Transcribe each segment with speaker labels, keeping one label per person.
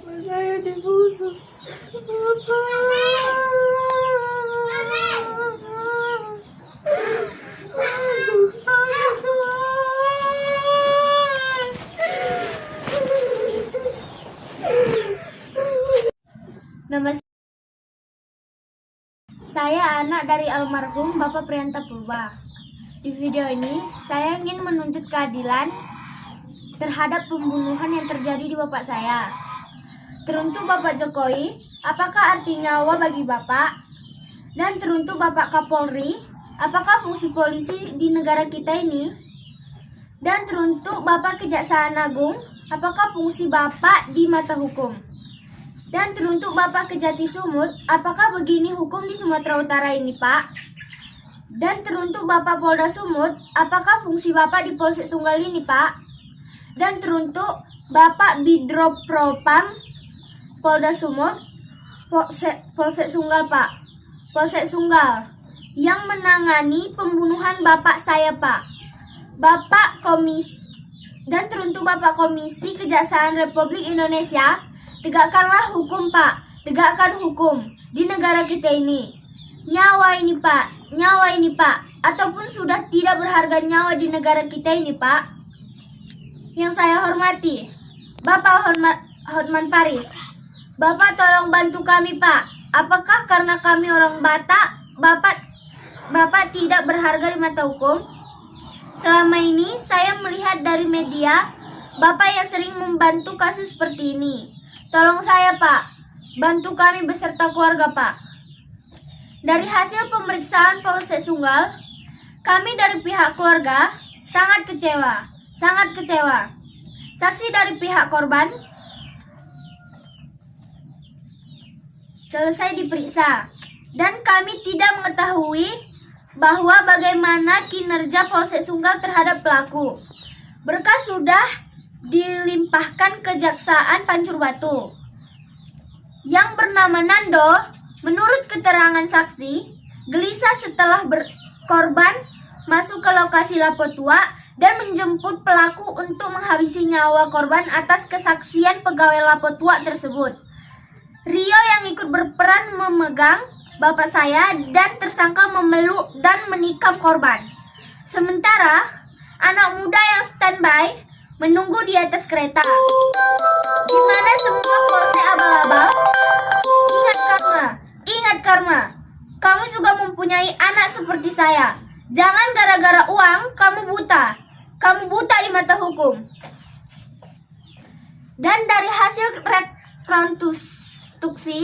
Speaker 1: Bapak saya dibunuh. Bapak.
Speaker 2: Nama saya anak dari almarhum Bapak Priyanta Purba. Di video ini, saya ingin menuntut keadilan terhadap pembunuhan yang terjadi di bapak saya. Teruntuk Bapak Jokowi, apakah arti nyawa bagi Bapak? Dan teruntuk Bapak Kapolri, apakah fungsi polisi di negara kita ini? Dan teruntuk Bapak Kejaksaan Agung, apakah fungsi Bapak di mata hukum? Dan teruntuk Bapak Kejati Sumut, apakah begini hukum di Sumatera Utara ini, Pak? Dan teruntuk Bapak Polda Sumut, apakah fungsi Bapak di Polsek Sunggal ini, Pak? Dan teruntuk Bapak Bidro Propam Polda Sumut, Polsek Sunggal, Pak. Polsek Sunggal yang menangani pembunuhan Bapak saya, Pak. Dan teruntuk Bapak Komisi Kejaksaan Republik Indonesia, tegakkanlah hukum, Pak. Tegakkan hukum di negara kita ini. Nyawa ini, Pak. Nyawa ini, Pak. Ataupun sudah tidak berharga nyawa di negara kita ini, Pak. Yang saya hormati, Bapak Hotman Paris. Bapak tolong bantu kami, Pak. Apakah karena kami orang Batak, Bapak tidak berharga di mata hukum? Selama ini saya melihat dari media, Bapak yang sering membantu kasus seperti ini. Tolong saya, Pak. Bantu kami beserta keluarga, Pak. Dari hasil pemeriksaan Polsek Sunggal, kami dari pihak keluarga sangat kecewa. Sangat kecewa. Saksi dari pihak korban selesai diperiksa. Dan kami tidak mengetahui bahwa bagaimana kinerja Polsek Sunggal terhadap pelaku. Berkas sudah dilimpahkan Kejaksaan Pancur Batu yang bernama Nando. Menurut keterangan saksi, gelisah setelah korban masuk ke lokasi Lapo Tua dan menjemput pelaku untuk menghabisi nyawa korban atas kesaksian pegawai Lapo Tua tersebut. Rio yang ikut berperan memegang bapak saya dan tersangka memeluk dan menikam korban. Sementara anak muda yang standby menunggu di atas kereta. Di mana semua polsek abal-abal. Ingat karma. Kamu juga mempunyai anak seperti saya. Jangan gara-gara uang kamu buta. Kamu buta di mata hukum. Dan dari hasil rekonstruksi,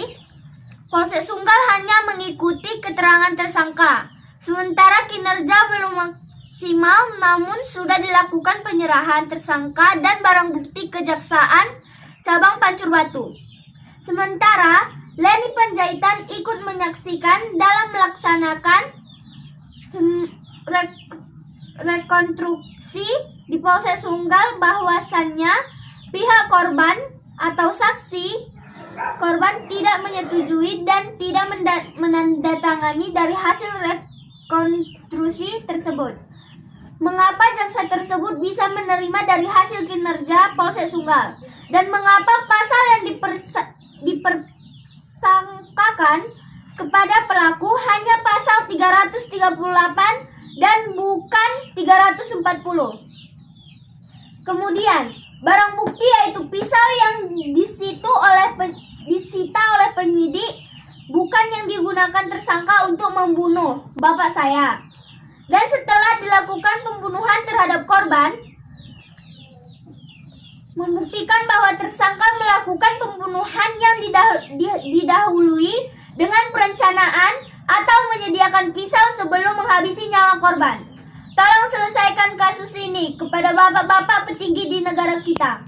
Speaker 2: Polsek Sunggal hanya mengikuti keterangan tersangka. Sementara kinerja belum maksimal, namun sudah dilakukan penyerahan tersangka dan barang bukti Kejaksaan Cabang Pancur Batu. Sementara Leni Panjaitan ikut menyaksikan dalam melaksanakan rekonstruksi di Polsek Sunggal bahwasannya pihak korban atau saksi korban tidak menyetujui dan tidak menandatangani dari hasil rekonstruksi tersebut. Mengapa jaksa tersebut bisa menerima dari hasil kinerja Polsek Sunggal? Dan mengapa pasal yang dipersangkakan kepada pelaku hanya pasal 338 dan bukan 340? Kemudian, barang bukti yaitu pisau yang disita oleh penyidik bukan yang digunakan tersangka untuk membunuh bapak saya. Dan setelah dilakukan pembunuhan terhadap korban, membuktikan bahwa tersangka melakukan pembunuhan yang didahului dengan perencanaan atau menyediakan pisau sebelum menghabisi nyawa korban. Tolong selesaikan kasus ini kepada bapak-bapak petinggi di negara kita.